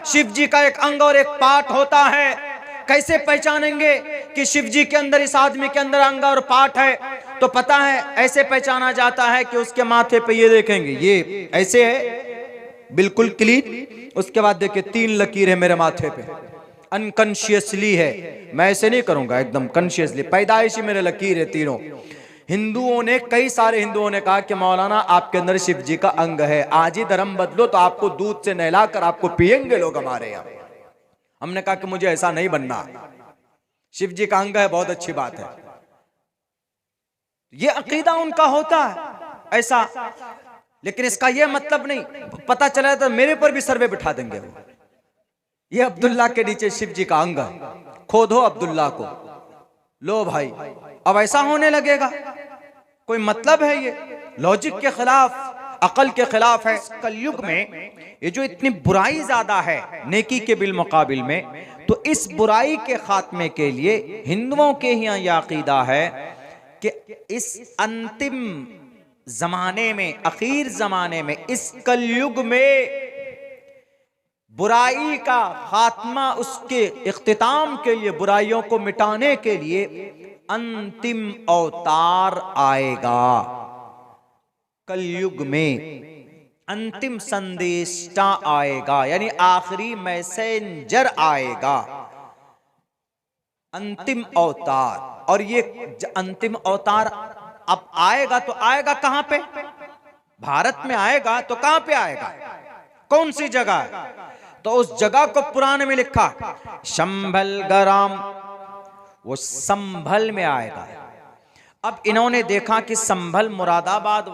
शिव जी का एक अंग और एक पार्ट होता है। कैसे पहचानेंगे कि शिव जी के अंदर, इस आदमी के अंदर अंग और पार्ट है? तो पता है, ऐसे पहचाना जाता है कि उसके माथे पे ये देखेंगे, ये ऐसे है बिल्कुल क्लीन। उसके बाद देखिए 3 लकीर है मेरे माथे पे, अनकॉन्शियसली है, मैं ऐसे नहीं करूंगा, एकदम कॉन्शियसली, पैदाइशी मेरे लकीर है तीनों। हिंदुओं ने, कई सारे हिंदुओं ने कहा कि मौलाना आपके अंदर शिव जी का अंग है, आज ही धर्म बदलो तो आपको दूध से नहलाकर आपको पिएंगे लोग हमारे यहाँ। हमने कहा कि मुझे ऐसा नहीं बनना, शिव जी का अंग है, बहुत अच्छी बात है। ये अकीदा उनका होता है ऐसा, लेकिन इसका ये मतलब नहीं, पता चला तो मेरे पर भी सर्वे बिठा देंगे वो। ये अब्दुल्ला के नीचे शिव जी का अंग है, खोदो अब्दुल्ला को, लो भाई, अब ऐसा होने लगेगा। कोई मतलब है? ये लॉजिक के खिलाफ, अकल के खिलाफ है। कलयुग में ये जो इतनी बुराई ज्यादा है नेकी के बिल मुकाबिल में, तो इस बुराई के खात्मे के लिए हिंदुओं के यहाँ यह अकीदा है कि इस अंतिम जमाने में, आखिर जमाने में, इस कलयुग में बुराई का खात्मा, उसके इख्तिताम के लिए, बुराइयों को मिटाने के लिए अंतिम अवतार आएगा। कलयुग में अंतिम संदेष्टा आएगा, यानी आखिरी मैसेंजर आएगा, अंतिम अवतार। और ये अंतिम अवतार अब आएगा तो आएगा कहां पे? भारत में आएगा तो कहां पे आएगा? कौन सी जगह? तो उस जगह को पुराण में लिखा, संभल गराम, वो संभल में आएगा। अब इन्होंने देखा कि संभल, मुरादाबाद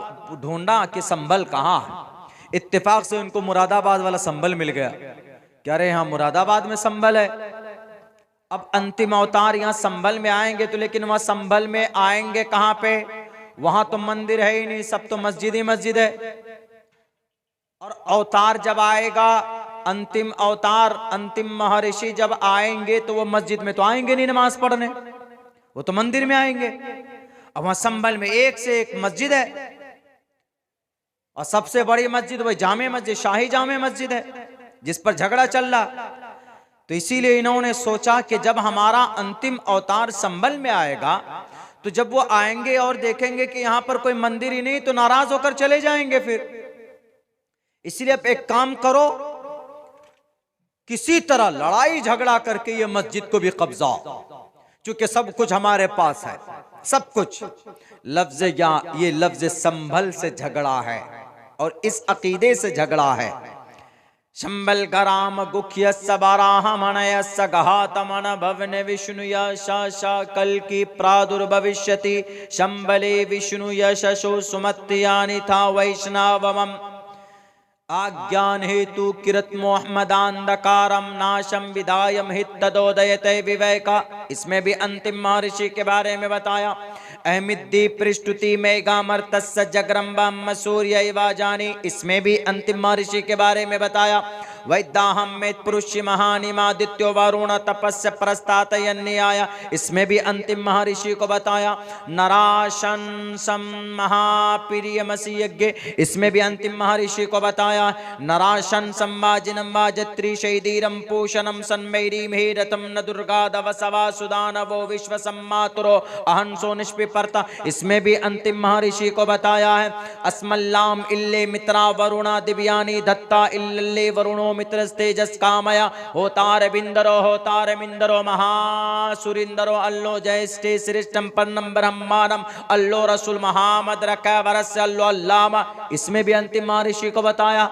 ढूंढा कि संभल कहां है। इत्तेफाक से उनको मुरादाबाद वाला संभल मिल गया। कह रहे हैं मुरादाबाद में संभल है। अब अंतिम अवतार यहाँ संभल में आएंगे तो, लेकिन वहां संभल में आएंगे कहां पे? वहां तो मंदिर है ही नहीं, सब तो मस्जिद ही मस्जिद है। और अवतार जब आएगा, अंतिम अवतार, अंतिम महर्षि जब आएंगे तो वो मस्जिद में तो आएंगे नहीं नमाज पढ़ने, वो तो मंदिर में आएंगे। अब वहां संभल में एक से एक मस्जिद है, और सबसे बड़ी मस्जिद वही जामे मस्जिद, शाही जामे मस्जिद है, जिस पर झगड़ा चल रहा। तो इसीलिए इन्होंने सोचा कि जब हमारा अंतिम अवतार संभल में आएगा, तो जब वो आएंगे और देखेंगे कि यहां पर कोई मंदिर ही नहीं, तो नाराज होकर चले जाएंगे फिर। इसलिए अब एक काम करो, किसी तरह लड़ाई झगड़ा करके ये मस्जिद को भी कब्जा, क्योंकि सब कुछ हमारे पास है, सब कुछ। लफ्ज या ये लफ्ज संभल से झगड़ा है और इस अकीदे से झगड़ा है। संभल गराम गुख्य सबराह मनय सघातमन भवन विष्णु यशा कल की प्रादुर्भविष्यति संबले विष्णु यशो सुमत्यानि था वैष्णवम आज्ञान हेतु किरत मोहम्मदांधकारम नाशम विदायम हित तदोदयते विवेका। इसमें भी अंतिम महर्षि के बारे में बताया। अहमिद्दी पृष्ठुति मेघामर्तस्य जगरम्बम सूर्य वाजानी, इसमें भी अंतिम महर्षि के बारे में बताया। वैदाहम में पुरुष महानिमादित्यो वरुण तपस्य प्रस्तातयन्याय, इसमें भी अंतिम महर्षि को बताया। नराशन सम महाप्रियमसि यज्ञ, इसमें भी अंतिम महर्षि को बताया। नराशन संवाजिनम वाजत्री शैदीरम पोषणम सन्मैरी मेरतम न दुर्गादवसवा सुदानवो विश्व सम्मातुरो अहंसो निष्पिपर्ता, इसमें भी अंतिम महर्षि को बताया है। अस्मल्लाम इल्ले मित्रा वरुणा दिव्यानि दत्ता इल्ले वरुणो मित्रस्तेजस कामया होतार मिंदरो महासुरिंदरो अल्लो जयस्ते श्रेष्ठम पन्नम ब्रह्मांडम अल्लो रसूल महामद्र कैवरस्य अल्लो अल्लामा, इसमें भी अंतिम महर्षि को बताया।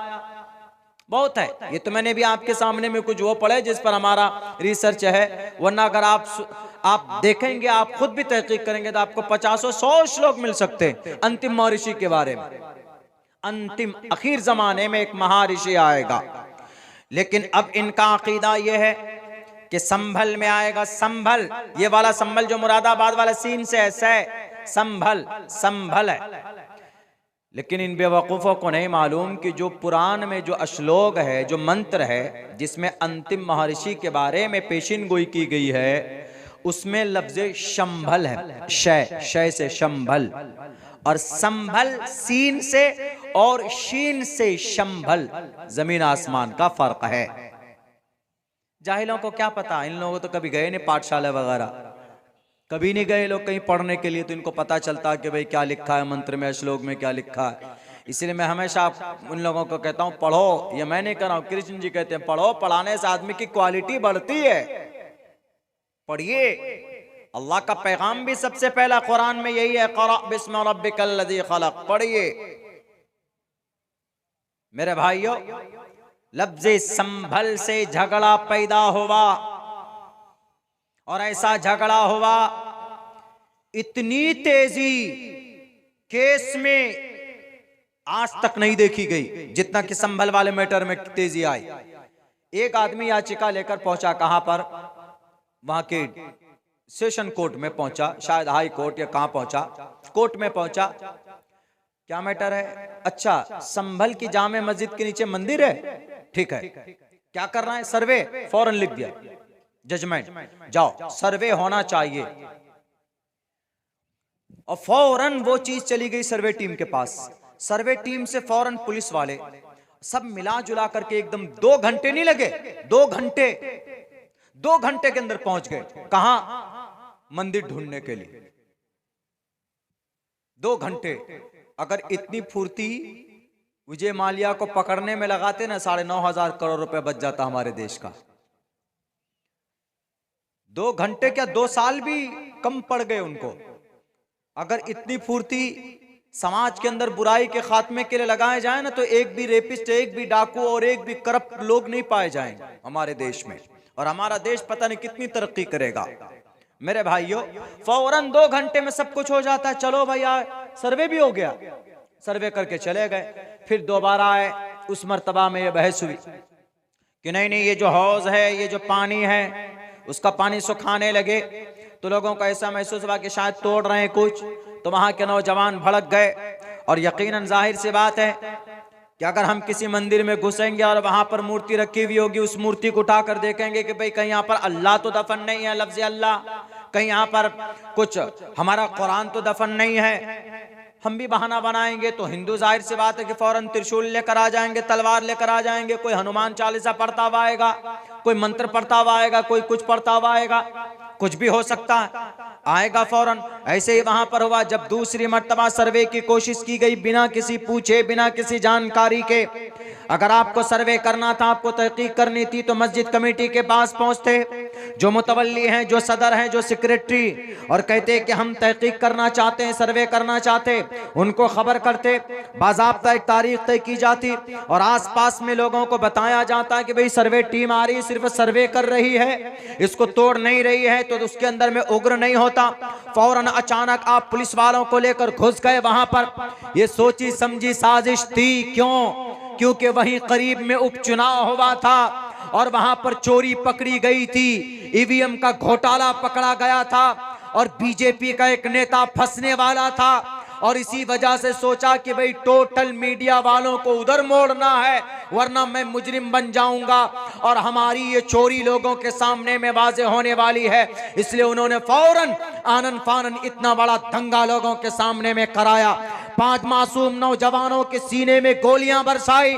बहुत है, ये तो मैंने भी आपके सामने में कुछ वो पढ़े जिस पर हमारा रिसर्च है, वरना अगर आप देखेंगे, आप खुद भी तहकीक करेंगे तो आपको 50-100 श्लोक मिल सकते हैं अंतिम महर्षि के बारे में। अंतिम आखिर जमाने में एक महर्षि आएगा, लेकिन अब इनका अकीदा यह है कि संभल में आएगा। संभल, ये वाला संभल जो मुरादाबाद वाला सीन से है, संभल है। लेकिन इन बेवकूफ़ों को नहीं मालूम कि जो पुराण में जो अश्लोक है, जो मंत्र है, जिसमें अंतिम महर्षि के बारे में पेशिन गोई की गई है, उसमें लफ्ज शंभल है, शय से शंभल, और संभल सीन से और शीन से शंभल, जमीन आसमान का फर्क है। जाहिलों को क्या पता, इन लोगों तो कभी गए नहीं पाठशाला वगैरह, कभी नहीं गए लोग कहीं पढ़ने के लिए, तो इनको पता चलता कि भाई क्या लिखा है मंत्र में, श्लोक में क्या लिखा है। इसलिए मैं हमेशा उन लोगों को कहता हूं पढ़ो, ये मैं नहीं कर रहा हूं, कृष्ण जी कहते हैं पढ़ो, पढ़ाने से आदमी की क्वालिटी बढ़ती है। पढ़िए, अल्लाह का पैगाम भी सबसे पहला कुरान में यही है, क़रा बिस्मि रब्बिकल लज़ी खलक़, पढ़िए। मेरे भाइयों, लफ्ज़े संभल से झगड़ा पैदा हुआ, और ऐसा झगड़ा हुआ, इतनी तेजी केस में आज तक नहीं देखी गई जितना कि संभल वाले मैटर में तेजी आई। एक आदमी याचिका लेकर पहुंचा, कहां पर, वहां के सेशन कोर्ट में पहुंचा, शायद हाई कोर्ट या कहां पहुंचा, कोर्ट में पहुंचा। क्या मैटर है? अच्छा, संभल की जामे मस्जिद के नीचे मंदिर है, ठीक है, क्या करना है? सर्वे। फौरन लिख दिया जजमेंट, जाओ सर्वे होना चाहिए। और फौरन वो चीज चली गई सर्वे टीम के पास। सर्वे टीम से फौरन पुलिस वाले सब मिला जुला करके एकदम 2 घंटे नहीं लगे, 2 घंटे के अंदर पहुंच गए। कहां? मंदिर ढूंढने के लिए 2 घंटे। अगर इतनी फुर्ती विजय माल्या को पकड़ने में लगाते ना, 9,500 करोड़ रुपए बच जाता हमारे देश का। 2 घंटे क्या, 2 साल भी कम पड़ गए उनको। अगर इतनी फुर्ती समाज के अंदर बुराई के खात्मे के लिए लगाए जाए ना, तो एक भी रेपिस्ट, एक भी डाकू और एक भी करप्ट लोग नहीं पाए जाएंगे हमारे देश में, और हमारा देश पता नहीं कितनी तरक्की करेगा। मेरे भाइयों, फौरन 2 घंटे में सब कुछ हो जाता है। चलो भैया, सर्वे भी हो गया, सर्वे करके चले गए। फिर दोबारा आए, उस मर्तबा में ये बहस हुई कि नहीं नहीं, ये जो हौज है, ये जो पानी है, उसका पानी सुखाने लगे तो लोगों को ऐसा महसूस हुआ कि शायद तोड़ रहे हैं कुछ, तो वहां के नौजवान भड़क गए। और यकीनन जाहिर सी बात है कि अगर हम किसी मंदिर में घुसेंगे और वहां पर मूर्ति रखी हुई होगी, उस मूर्ति को उठाकर देखेंगे कि भाई कहीं यहाँ पर अल्लाह तो दफन नहीं है, लफ्ज़ अल्लाह, कहीं यहाँ पर कुछ हमारा कुरान तो दफन नहीं है, हम भी बहाना बनाएंगे। तो हिंदू जाहिर सी बात है कि फौरन त्रिशूल लेकर आ जाएंगे, तलवार लेकर आ जाएंगे, कोई हनुमान चालीसा पढ़ता हुआ आएगा, कोई मंत्र पढ़ता हुआ आएगा, कोई कुछ पढ़ता हुआ आएगा, कुछ भी हो सकता है, आएगा फौरन। ऐसे ही वहां पर हुआ। जब दूसरी मर्तबा सर्वे की कोशिश की गई, बिना किसी पूछे, बिना किसी जानकारी के, अगर आपको सर्वे करना था, आपको तहकीक करनी थी, तो मस्जिद कमेटी के पास पहुंचते, जो मुतवल्ली हैं, जो सदर हैं, जो सेक्रेटरी, और कहते कि हम तहकीक करना चाहते हैं, सर्वे करना चाहते, उनको खबर करते, बाज़ाब्ता एक तारीख तय की जाती, और आसपास में लोगों को बताया जाता कि भाई सर्वे टीम आ रही, सिर्फ सर्वे कर रही है, इसको तोड़ नहीं रही है, तो उसके अंदर में उग्र नहीं होता। फौरन अचानक आप पुलिस वालों को लेकर घुस गए वहां पर। ये सोची समझी साजिश थी। क्यों? क्योंकि वहीं करीब में उपचुनाव हुआ था और वहां पर चोरी पकड़ी गई थी, ईवीएम का घोटाला पकड़ा गया था, और बीजेपी का एक नेता फंसने वाला था, और इसी वजह से सोचा कि भाई टोटल मीडिया वालों को उधर मोड़ना है, वरना मैं मुजरिम बन जाऊंगा और हमारी ये चोरी लोगों के सामने में वाज़े होने वाली है। इसलिए उन्होंने फौरन आनन फानन इतना बड़ा दंगा लोगों के सामने में कराया। 5 मासूम नौजवानों के सीने में गोलियां बरसाई।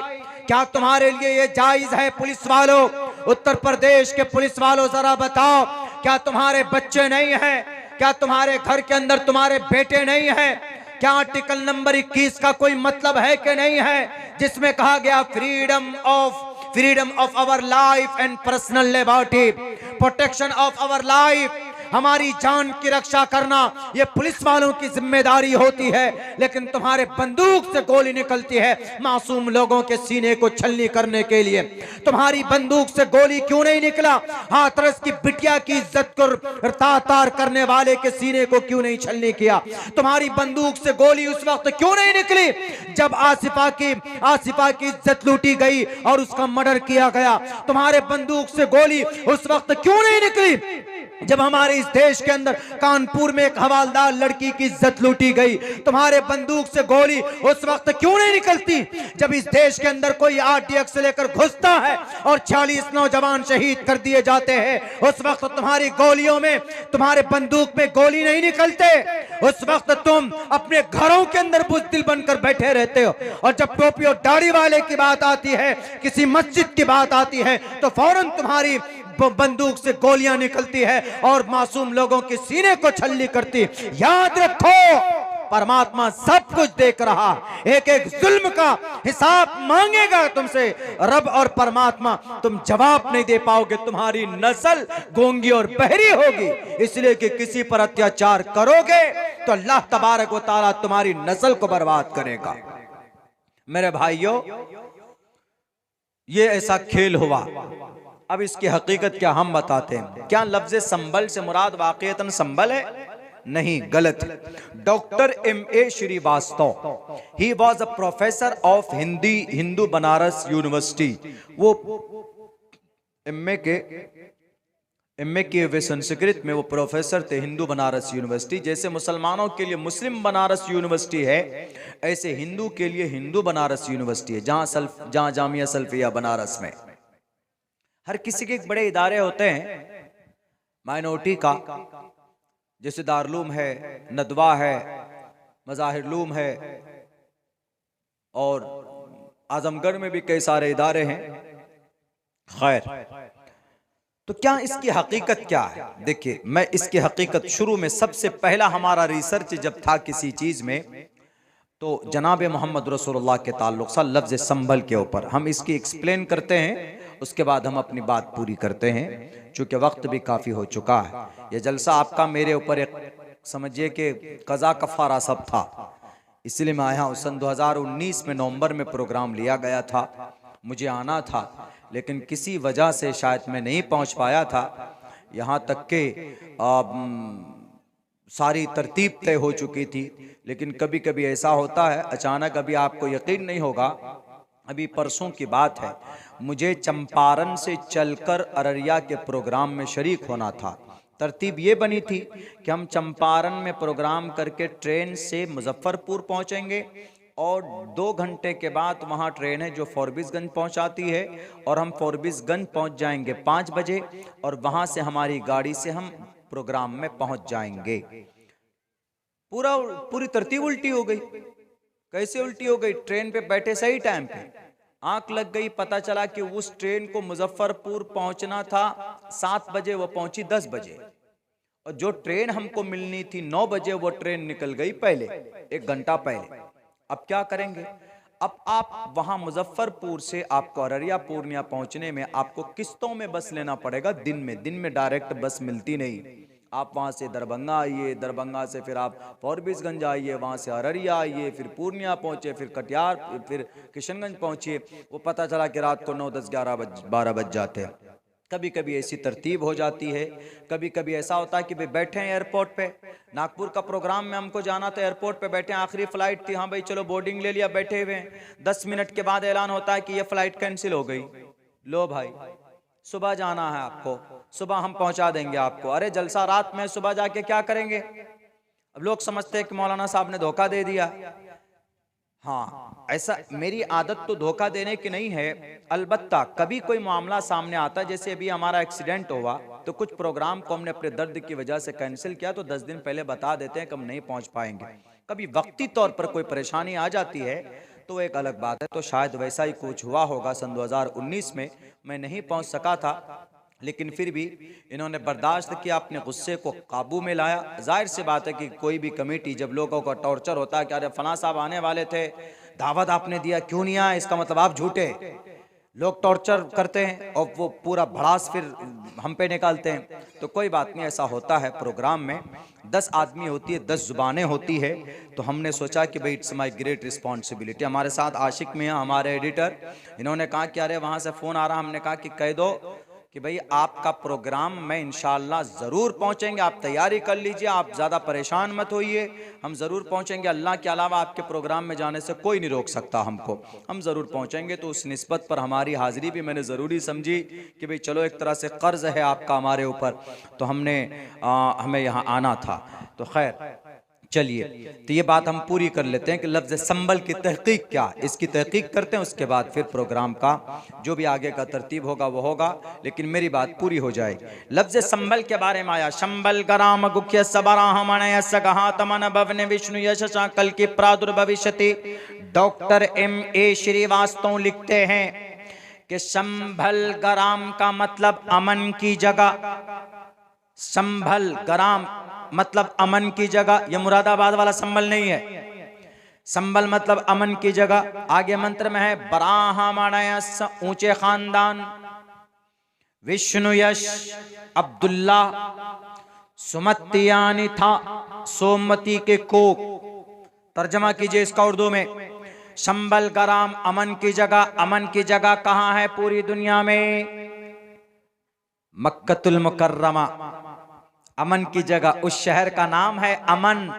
क्या तुम्हारे लिए ये जायज है? पुलिस वालों, उत्तर प्रदेश के पुलिस वालों, जरा बताओ, क्या तुम्हारे बच्चे नहीं हैं? क्या तुम्हारे घर के अंदर तुम्हारे बेटे नहीं हैं? क्या आर्टिकल नंबर 21 का कोई मतलब है कि नहीं है, जिसमें कहा गया freedom of our life and personal liberty, protection of our life, हमारी जान की रक्षा करना ये पुलिस वालों की जिम्मेदारी होती है। लेकिन तुम्हारे बंदूक से गोली निकलती है मासूम लोगों के सीने को छलनी करने के लिए। तुम्हारी बंदूक से गोली क्यों नहीं निकला? हाथरस की बिटिया की इज्जत को तार करने वाले के सीने को क्यों नहीं छलनी किया? तुम्हारी बंदूक से गोली उस वक्त क्यों नहीं निकली जब आसिफा की इज्जत लूटी गई और उसका मर्डर किया गया? तुम्हारे बंदूक से गोली उस वक्त क्यों नहीं निकली जब हमारे इस देश के अंदर कानपुर में एक हवालदार लड़की की इज्जत लूटी गई, तुम्हारे बंदूक से गोली उस वक्त क्यों नहीं निकलती जब इस देश के अंदर कोई RTX से लेकर घुसता है और 46 नौजवान शहीद कर दिए जाते हैं? उस वक्त तुम्हारी गोलियों में, तुम्हारे बंदूक में गोली नहीं निकलते। उस वक्त तुम अपने घरों के अंदर बुज़दिल बनकर बैठे रहते हो, और जब टोपी और दाढ़ी वाले की बात आती है, किसी मस्जिद की बात आती है, तो फौरन तुम्हारी बंदूक से गोलियां निकलती है और मासूम लोगों के सीने को छल्ली करती। याद रखो, परमात्मा सब कुछ देख रहा, एक एक जुल्म का हिसाब मांगेगा तुमसे रब, और परमात्मा तुम जवाब नहीं दे पाओगे, तुम्हारी नस्ल गूंगी और बहरी होगी। इसलिए कि किसी पर अत्याचार करोगे तो अल्लाह तबारक व तआला तुम्हारी नस्ल को बर्बाद करेगा। मेरे भाइयों, ये ऐसा खेल हुआ। अब इसकी हकीकत क्या हम बताते हैं। क्या लफ्ज संबल से मुराद वाकईतन संबल है? नहीं, गलत। Doctor MA Srivastava, he was a professor of Hindu Banaras university. वो MA के वे संस्कृत में वो प्रोफेसर थे हिंदू बनारस यूनिवर्सिटी। जैसे मुसलमानों के लिए मुस्लिम बनारस यूनिवर्सिटी है, ऐसे हिंदू के लिए हिंदू बनारस यूनिवर्सिटी है, जहां जामिया सल्फिया बनारस में। हर किसी के बड़े इदारे होते हैं माइनॉरिटी का, जैसे दारुलूम है, नदवा है, मज़ाहिरुलूम है, और आजमगढ़ में भी कई सारे इदारे हैं। खैर, तो क्या इसकी हकीकत क्या है? देखिए, मैं इसकी हकीकत शुरू में सबसे पहला हमारा रिसर्च जब था किसी चीज में, तो जनाब मोहम्मद रसूलुल्लाह के ताल्लुक से लफ्ज़ संभल के ऊपर हम इसकी एक्सप्लेन करते हैं, उसके बाद हम अपनी बात पूरी करते हैं, चूँकि वक्त भी काफ़ी हो चुका है। यह जलसा आपका मेरे ऊपर एक समझिए कि कज़ा कफ़ारा सब था, इसलिए मैं आया हूँ। सन 2019 में नवंबर में प्रोग्राम लिया गया था, मुझे आना था, लेकिन किसी वजह से शायद मैं नहीं पहुँच पाया था। यहाँ तक के सारी तरतीब तय हो चुकी थी, लेकिन कभी कभी ऐसा होता है अचानक। अभी आपको यकीन नहीं होगा, अभी परसों की बात है, मुझे चंपारण से चलकर अररिया के प्रोग्राम में शरीक होना था। तरतीब ये बनी थी कि हम चंपारण में प्रोग्राम करके ट्रेन से मुजफ्फरपुर पहुंचेंगे, और 2 घंटे के बाद वहाँ ट्रेन है जो फॉरबिसगंज पहुँचाती है, और हम फॉरबिसगंज पहुँच जाएंगे 5 बजे, और वहाँ से हमारी गाड़ी से हम प्रोग्राम में पहुँच जाएंगे। पूरी तरतीब उल्टी हो गई। कैसे उल्टी हो गई? ट्रेन पे बैठे सही टाइम पे, आंख लग गई, पता चला कि उस ट्रेन को मुजफ्फरपुर पहुंचना था 7 बजे, वो पहुंची 10 बजे, और जो ट्रेन हमको मिलनी थी 9 बजे, वो ट्रेन निकल गई पहले, 1 घंटा पहले। अब क्या करेंगे? अब आप वहां मुजफ्फरपुर से आपको अररिया पूर्णिया पहुंचने में आपको किस्तों में बस लेना पड़ेगा। दिन में डायरेक्ट बस मिलती नहीं। आप वहां से दरभंगा आइए, दरभंगा से फिर आप फॉरबिसगंज आइए, वहां से अररिया आइए, फिर पूर्णिया पहुंचे, फिर कटिहार, फिर किशनगंज पहुंचिए। वो पता चला कि रात को 9, 10, 11, 12 बज जाते हैं। कभी कभी ऐसी तरतीब हो जाती है, कभी कभी ऐसा होता है कि भाई बैठे हैं एयरपोर्ट पे, नागपुर का प्रोग्राम में हमको जाना था, एयरपोर्ट पे बैठे हैं, आखिरी फ्लाइट थी, हाँ भाई चलो बोर्डिंग ले लिया, बैठे हुए हैं। 10 मिनट के बाद ऐलान होता है कि ये फ्लाइट कैंसिल हो गई। लो भाई, सुबह जाना है आपको, सुबह हम पहुंचा देंगे आपको। अरे जलसा रात में, सुबह जाके क्या करेंगे? अब लोग समझते हैं कि मौलाना साहब ने धोखा दे दिया। हाँ, ऐसा मेरी आदत तो धोखा देने की नहीं है, अलबत्ता कभी कोई मामला सामने आता है, जैसे अभी हमारा एक्सीडेंट हुआ तो कुछ प्रोग्राम को हमने अपने दर्द की वजह से कैंसिल किया, तो 10 दिन पहले बता देते हैं कि हम नहीं पहुंच पाएंगे। कभी वक्ती तौर पर कोई परेशानी आ जाती है तो एक अलग बात है। तो शायद वैसा ही कुछ हुआ होगा। सन 2019 में मैं नहीं पहुंच सका था, लेकिन फिर भी इन्होंने बर्दाश्त किया, अपने गुस्से को काबू में लाया। जाहिर सी बात है कि कोई भी कमेटी जब लोगों का टॉर्चर होता है कि अरे फलां साहब आने वाले थे, दावत आपने दिया, क्यों नहीं आया, इसका मतलब आप झूठे। लोग टॉर्चर करते हैं और वो पूरा भड़ास फिर हम पे निकालते हैं। तो कोई बात नहीं, ऐसा होता है। प्रोग्राम में 10 आदमी होती है, 10 जुबानें होती है, तो हमने सोचा कि भाई इट्स माई ग्रेट रिस्पॉन्सिबिलिटी। हमारे साथ आशिक मियाँ हमारे एडिटर, इन्होंने कहा कि अरे वहाँ से फ़ोन आ रहा, हमने कहा कि कह दो कि भाई आपका प्रोग्राम में इंशाअल्लाह ज़रूर पहुंचेंगे, आप तैयारी कर लीजिए, आप ज़्यादा परेशान मत होइए, हम ज़रूर पहुंचेंगे। अल्लाह के अलावा आपके प्रोग्राम में जाने से कोई नहीं रोक सकता हमको, हम ज़रूर पहुंचेंगे। तो उस निस्बत पर हमारी हाज़िरी भी मैंने ज़रूरी समझी कि भाई चलो एक तरह से कर्ज़ है आपका हमारे ऊपर, तो हमें यहाँ आना था। तो खैर चलिए, तो ये बात हम पूरी कर लेते हैं कि लफ्ज़ संबल की तहकीक क्या, इसकी तहकीक करते हैं, उसके बाद फिर प्रोग्राम का जो भी आगे का तरतीब होगा वो होगा, लेकिन मेरी बात पूरी हो जाएगी। लफ्ज़ संबल के बारे में आया, शंबल गराम गुख्य सबराहमणय सगहातमन भवन विष्णु यशसा कल की प्रादुर्भविष्यति। Doctor M.A. श्रीवास्तव लिखते हैं कि संभल गराम का मतलब अमन की जगह, संभल गराम मतलब अमन की जगह, यह मुरादाबाद वाला संभल नहीं है, संभल मतलब अमन की जगह। आगे मंत्र में है ब्राह्मणयस ऊंचे खानदान, विष्णु यश अब्दुल्ला, सुमतियानी था सोमवती के कोक। तर्जमा कीजिए इसका उर्दू में, संभल गराम अमन की जगह। अमन की जगह कहां है पूरी दुनिया में? मक्कतुल मुकर्रमा अमन की जगह, उस शहर का नाम है अमन।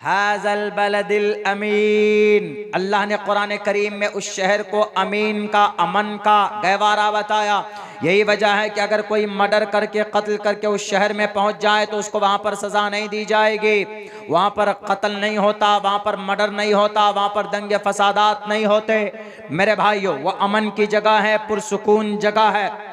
हाज़ल बलदिल अमीन, अल्लाह ने कुरान करीम में उस शहर को अमीन का, अमन का गहवारा बताया। यही वजह है कि अगर कोई मर्डर करके, कत्ल करके उस शहर में पहुंच जाए तो उसको वहां पर सजा नहीं दी जाएगी, वहां पर कत्ल नहीं होता, वहां पर मर्डर नहीं होता, वहां पर दंगे फसादात नहीं होते। मेरे भाइयों, वह अमन की जगह है, पुरसुकून जगह है,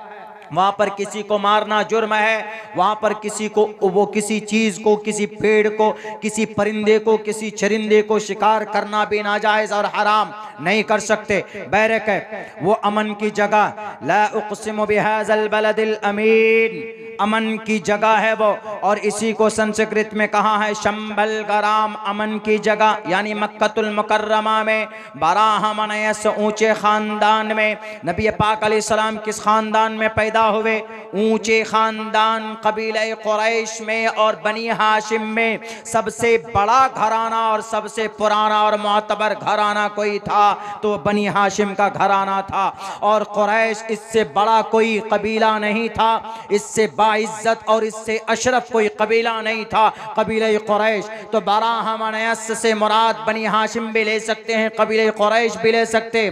वहां पर किसी को मारना जुर्म है, वहां पर किसी को, वो किसी चीज को, किसी पेड़ को, किसी परिंदे को, किसी चरिंदे को शिकार करना भी नाजायज और हराम, नहीं कर सकते। बैरक है वो अमन की जगह। ला उक़सिमु बिहाज़ल बलदिल अमीन, अमन की जगह है वो। और इसी को संस्कृत में कहा है शंबल गराम, अमन की जगह, यानी मक्कतुल मुकर्रमा में, बराहमनयस ऊंचे खानदान में। नबी पाक अलैहिस्सलाम किस खानदान में पैदा हुए? ऊंचे खानदान, कबीला कुरैश में और बनी हाशिम में। सबसे बड़ा घराना और सबसे पुराना और मोतबर घराना कोई था तो बनी हाशिम का घराना था, और कुरैश इससे बड़ा कोई कबीला नहीं था, इससे बाइज्जत और इससे अशरफ कोई कबीला नहीं था, कबीला कुरैश। तो बराहमनयस से मुराद बनी हाशिम भी ले सकते हैं, कबीला कुरैश भी ले सकते।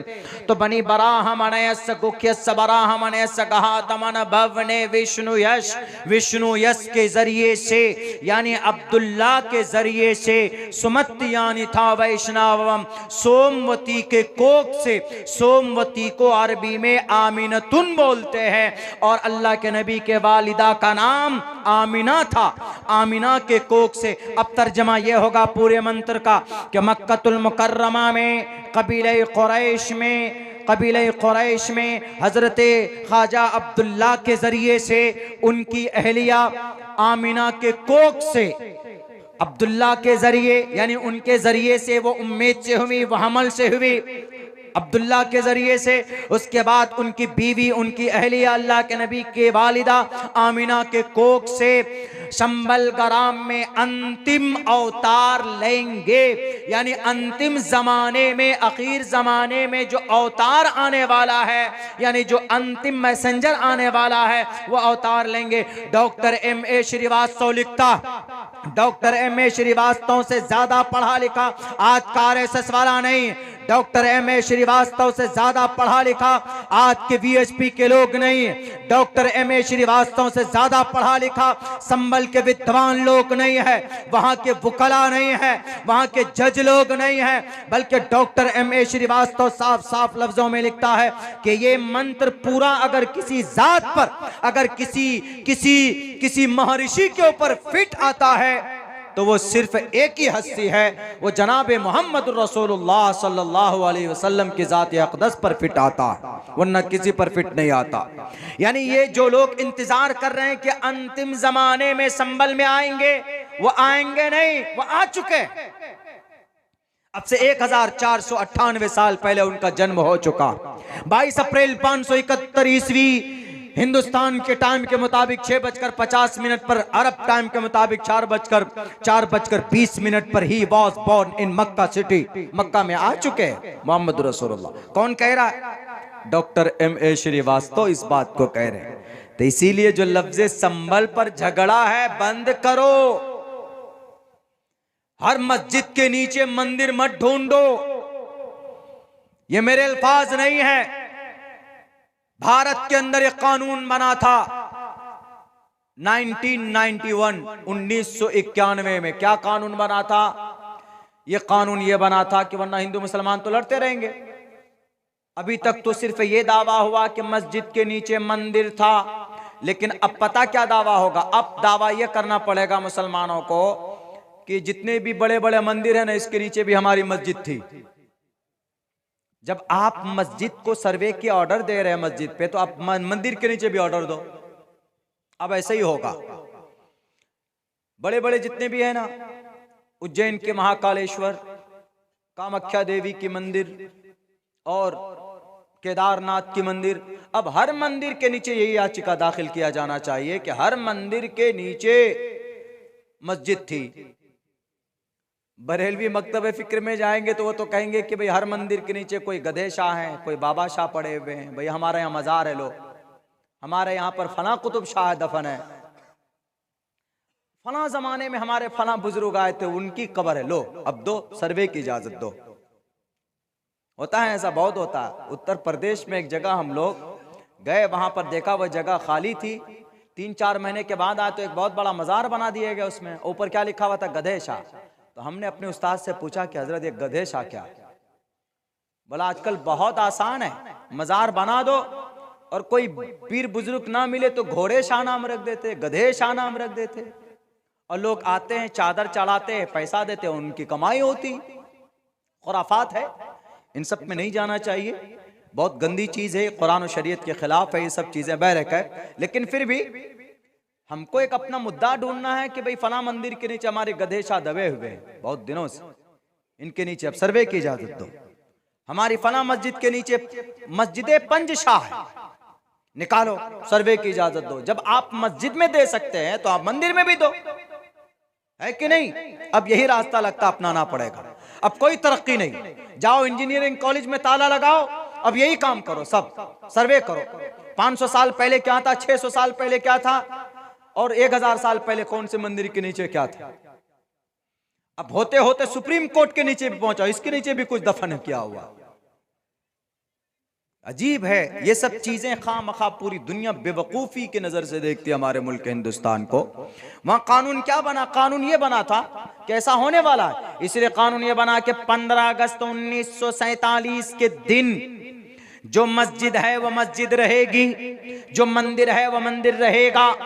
तो बनी बराहमनयस गुख्यस बराहमनयस कहा तमन भवने विष्णु यश, विष्णु यश के जरिए से यानी अब्दुल्ला के जरिए से, सुमति यानी था वैष्णवम, सोमवती के कोक से। सोमवती को अरबी में आमिनतुन बोलते हैं, और अल्लाह के नबी के वालिदा का नाम आमिना था, आमिना के कोक से। अब तर्जमा यह होगा पूरे मंत्र का कि मक्कतुल मुकर्रमा में, कबीले कुरैश में, कबीले कुरैश में हजरत ख्वाजा अब्दुल्ला के जरिए से, उनकी अहलिया आमिना के कोक से, अब्दुल्ला के जरिए यानी उनके जरिए से वो उम्मीद से हुई, वो हमल से हुई, अब्दुल्ला के जरिए से। उसके बाद उनकी बीवी, उनकी अहलिया अल्लाह के नबी के वालिदा आमिना के कोक से संबल गराम में अंतिम अवतार लेंगे, यानी अंतिम जमाने में, आखिर जमाने में जो अवतार आने वाला है, यानी जो अंतिम मैसेंजर आने वाला है, वो अवतार लेंगे। Doctor M.A. श्रीवास्तव लिखता, डॉक्टर M.A. श्रीवास्तव से ज्यादा पढ़ा लिखा आज का RSS वाला नहीं, डॉक्टर M.A. श्रीवास्तव से ज्यादा पढ़ा लिखा आज के VHP के लोग नहीं, डॉक्टर M.A. श्रीवास्तव से ज्यादा पढ़ा लिखा संभल के विद्वान लोग नहीं है, वहां के वुकला नहीं है, वहां के जज लोग नहीं है, बल्कि डॉक्टर M.A. श्रीवास्तव साफ साफ लफ्जों में लिखता है कि ये मंत्र पूरा अगर किसी जात पर, अगर किसी महर्षि के ऊपर फिट आता है तो वो सिर्फ एक ही हस्ती है, वो जनाब मोहम्मद रसूलुल्लाह सल्लल्लाहु अलैहि वसल्लम की ज़ात अक़दस पर फिट आता, वरना किसी पर फिट नहीं आता। यानी ये जो लोग इंतजार कर रहे हैं कि अंतिम जमाने में संभल में आएंगे, वो आएंगे नहीं, वो आ चुके। अब से 1498 साल पहले उनका जन्म हो चुका। 22 अप्रैल 571 ईस्वी हिंदुस्तान के टाइम के मुताबिक 6:50 पर, अरब टाइम के मुताबिक 4:20 पर he was born in Mecca city, Mecca में आ चुके हैं मोहम्मद रसूलुल्लाह। कौन कह रहा है? Doctor M.A. श्रीवास्तव इस बात को कह रहे हैं। तो इसीलिए जो लफ्ज संभल पर झगड़ा है बंद करो। हर मस्जिद के नीचे मंदिर मत ढूंढो, ये मेरे अल्फाज नहीं है। भारत के अंदर एक कानून बना था 1991 में। क्या कानून बना था? ये कानून ये बना था कि वरना हिंदू मुसलमान तो लड़ते रहेंगे। अभी तक तो सिर्फ ये दावा हुआ कि मस्जिद के नीचे मंदिर था, लेकिन अब पता क्या दावा होगा? अब दावा ये करना पड़ेगा मुसलमानों को कि जितने भी बड़े बड़े मंदिर हैं ना, इसके नीचे भी हमारी मस्जिद थी। जब आप मस्जिद को सर्वे के ऑर्डर दे रहे हैं मस्जिद पे, तो आप मंदिर के नीचे भी ऑर्डर दो। अब ऐसे ही होगा। बड़े बड़े जितने भी है ना, उज्जैन के महाकालेश्वर, कामाख्या देवी की मंदिर और केदारनाथ की मंदिर, अब हर मंदिर के नीचे यही याचिका दाखिल किया जाना चाहिए कि हर मंदिर के नीचे मस्जिद थी। बरेलवी मकतब फिक्र में जाएंगे तो वो तो कहेंगे कि भाई हर मंदिर के नीचे कोई गधे शाह हैं, कोई बाबा शाह पड़े हुए हैं। भाई हमारे यहाँ मजार है, लो हमारे यहाँ पर फला कुतुब शाह दफन है, फला जमाने में हमारे फला बुजुर्ग आए थे, उनकी कब्र है, लो अब दो, सर्वे की इजाजत दो। होता है ऐसा, बहुत होता है। उत्तर प्रदेश में एक जगह हम लोग गए, वहां पर देखा वह जगह खाली थी। 3-4 महीने के बाद आए तो एक बहुत बड़ा मजार बना दिया गया, उसमें ऊपर क्या लिखा हुआ था? गधे शाह। तो हमने अपने उस्ताद से पूछा कि हजरत ये गधे शाह क्या? बोला आजकल बहुत आसान है, मजार बना दो और कोई पीर बुजुर्ग ना मिले तो घोड़े शाह नाम रख देते, गधे शाह नाम रख देते, और लोग आते हैं, चादर चढ़ाते हैं, पैसा देते हैं, उनकी कमाई होती। खुराफात है, इन सब में नहीं जाना चाहिए, बहुत गंदी चीज है, कुरान और शरीयत के खिलाफ है ये सब चीजें बहरकैफ। लेकिन फिर भी हमको एक अपना मुद्दा ढूंढना है कि भाई फला मंदिर के नीचे हमारे गधे शाह दबे हुए हैं बहुत दिनों से, इनके नीचे अब सर्वे की इजाजत दो। हमारी फला मस्जिद के नीचे मस्जिद पंज शाह है, निकालो, सर्वे की इजाजत दो। जब आप मस्जिद में दे सकते हैं तो आप मंदिर में भी दो, है कि नहीं? अब यही रास्ता लगता अपनाना पड़ेगा। अब कोई तरक्की नहीं, जाओ इंजीनियरिंग कॉलेज में ताला लगाओ, अब यही काम करो, सब सर्वे करो। 500 साल पहले क्या था, 600 साल पहले क्या था, और 1000 साल पहले कौन से मंदिर के नीचे क्या था। अब होते होते सुप्रीम कोर्ट के नीचे भी पहुंचा, इसके नीचे भी कुछ दफन किया हुआ। अजीब है ये सब चीजें। खामखा पूरी दुनिया बेवकूफी की नजर से देखती है हमारे मुल्क हिंदुस्तान को। वहां कानून क्या बना? कानून ये बना था कि ऐसा होने वाला है, इसलिए कानून ये बना कि 15 अगस्त 1947 के दिन जो मस्जिद है वो मस्जिद रहेगी, जो मंदिर है वो मंदिर रहेगा,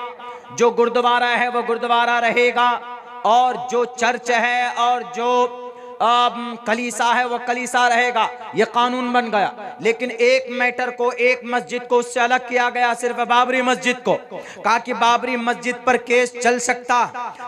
जो गुरुद्वारा है वो गुरुद्वारा रहेगा, और जो चर्च है और जो कलीसा है वो कलीसा रहेगा। ये कानून बन गया। लेकिन एक मैटर को, एक मस्जिद को उससे अलग किया गया, सिर्फ बाबरी मस्जिद को। कहा कि बाबरी मस्जिद पर केस चल सकता,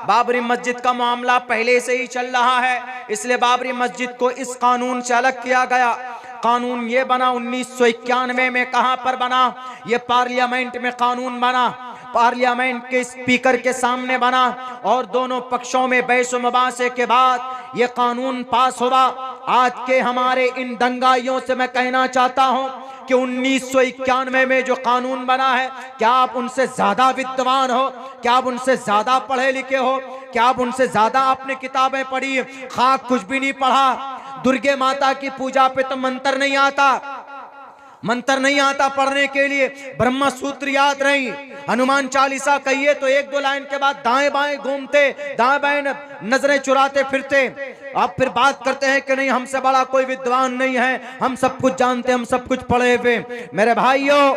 बाबरी मस्जिद का मामला पहले से ही चल रहा है, इसलिए बाबरी मस्जिद को इस कानून से अलग किया गया। कानून ये बना 1991 में। कहां पर बना? ये पार्लियामेंट में कानून बना, पार्लियामेंट के स्पीकर के सामने बना, और दोनों पक्षों में बहस मुबासे के बाद ये कानून पास हुआ। आज के हमारे इन दंगाइयों से मैं कहना चाहता हूं कि 1991 में जो कानून बना है, क्या आप उनसे ज्यादा विद्वान हो? क्या आप उनसे ज्यादा पढ़े लिखे हो? क्या आप उनसे ज्यादा आपने किताबें पढ़ी? खाक कुछ भी नहीं पढ़ा। दुर्गे माता की पूजा पे तो मंत्र नहीं आता, मंत्र नहीं आता पढ़ने के लिए, ब्रह्मा सूत्र याद नहीं, हनुमान चालीसा कहिए तो 1-2 लाइन के बाद दाएं बाएं घूमते, दाएं बाएं नजरें चुराते फिरते। आप फिर बात करते हैं कि नहीं हमसे बड़ा कोई विद्वान नहीं है, हम सब कुछ जानते, हम सब कुछ पढ़े हुए। मेरे भाइयों,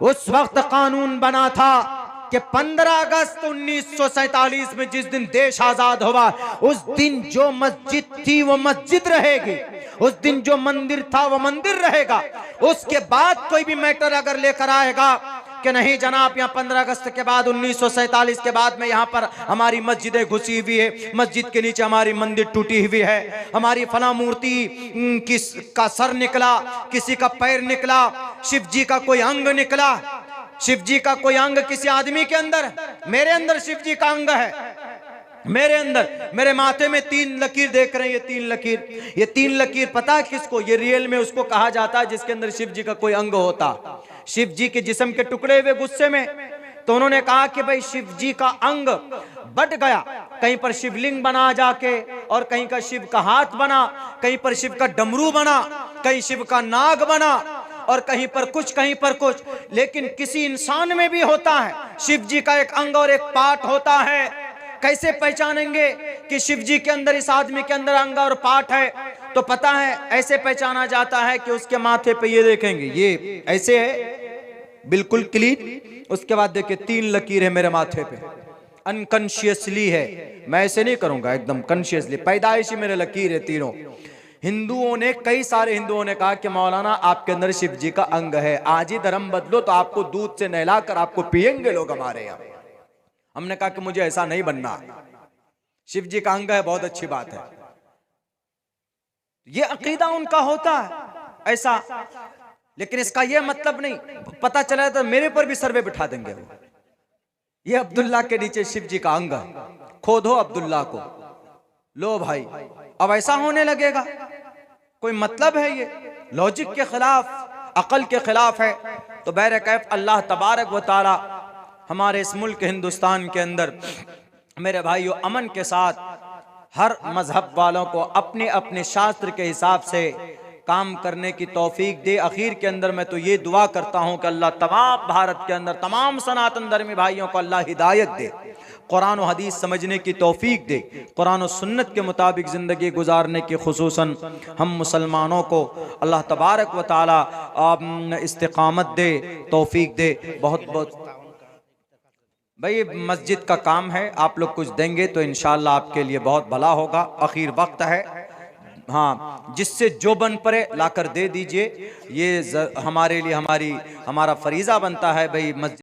उस वक्त कानून बना था कि 15 अगस्त 1947 में जिस दिन देश आजाद हुआ, उस दिन जो मस्जिद थी वो मस्जिद रहेगी, उस दिन जो मंदिर था वो मंदिर रहेगा। उसके बाद कोई भी मैटर अगर लेकर आएगा कि नहीं जनाब यहाँ 15 अगस्त के बाद 1947 के बाद में यहाँ पर हमारी मस्जिदें घुसी हुई है, मस्जिद के नीचे हमारी मंदिर टूटी हुई है, हमारी फला मूर्ति का सर निकला, किसी का पैर निकला, शिव जी का कोई अंग निकला, शिव जी का कोई अंग किसी आदमी के अंदर, मेरे अंदर शिव जी का अंग मेरे अंदर, मेरे माथे में 3 लकीर देख रहे हैं, ये 3 लकीर, ये 3 लकीर पता है किसको? ये रियल में उसको कहा जाता है जिसके अंदर शिव जी का कोई अंग होता। शिव जी के जिस्म के टुकड़े हुए गुस्से में, तो उन्होंने कहा कि भाई शिव जी का अंग बट गया, कहीं पर शिवलिंग बना जाके, और कहीं का शिव का हाथ बना, कहीं पर शिव का डमरू बना, कहीं शिव का नाग बना, और कहीं पर कुछ, कहीं पर कुछ। लेकिन किसी इंसान में भी होता है शिव जी का एक अंग और एक पार्ट होता है। कैसे पहचानेंगे कि शिव जी के अंदर, इस आदमी के अंदर अंग और पार्ट है? तो पता है ऐसे पहचाना जाता है कि उसके माथे पे ये देखेंगे, ये ऐसे है बिल्कुल क्लीन। उसके बाद देखिए 3 लकीर है मेरे माथे पे, अनकॉन्शियसली है, मैं ऐसे नहीं करूंगा, एकदम कॉन्शियसली, पैदाइशी मेरे लकीर है तीनों। हिंदुओं ने, कई सारे हिंदुओं ने कहा कि मौलाना आपके अंदर शिव जी का अंग है, आज ही धर्म बदलो तो आपको दूध से नहलाकर आपको पिएंगे लोग हमारे यहाँ। हमने कहा कि मुझे ऐसा नहीं बनना, शिव जी का अंग है, बहुत अच्छी बात है, ये अकीदा उनका होता है ऐसा। लेकिन इसका ये मतलब नहीं, पता चला तो मेरे पर भी सर्वे बिठा देंगे वो, ये अब्दुल्ला के नीचे शिव जी का अंग है, खोदो अब्दुल्ला को, लो भाई। अब ऐसा होने लगेगा, कोई मतलब है? ये लॉजिक के खिलाफ, अकल के खिलाफ है। तो बहरकैफ अल्लाह तबारक व तआला हमारे इस मुल्क हिंदुस्तान के अंदर मेरे भाइयों अमन के साथ हर मजहब वालों को अपने अपने शास्त्र के हिसाब से काम करने की तौफीक दे। आखिर के अंदर मैं तो ये दुआ करता हूँ कि अल्लाह तमाम भारत के अंदर तमाम सनातन धर्मी भाइयों को अल्लाह हिदायत दे, कुरान और हदीस समझने की तौफीक दे, कुरान और सुन्नत के मुताबिक ज़िंदगी गुजारने की, खुसूसन हम मुसलमानों को अल्लाह तबारक व तआला इस्तिकामत दे, तौफीक दे। बहुत बहुत भाई मस्जिद का काम है, आप लोग कुछ देंगे तो इंशाअल्लाह आपके लिए बहुत भला होगा। आखिर वक्त है, हाँ, जिससे जो बन पड़े लाकर दे दीजिए, ये हमारे लिए हमारा फरीज़ा बनता है भाई। मस्जिद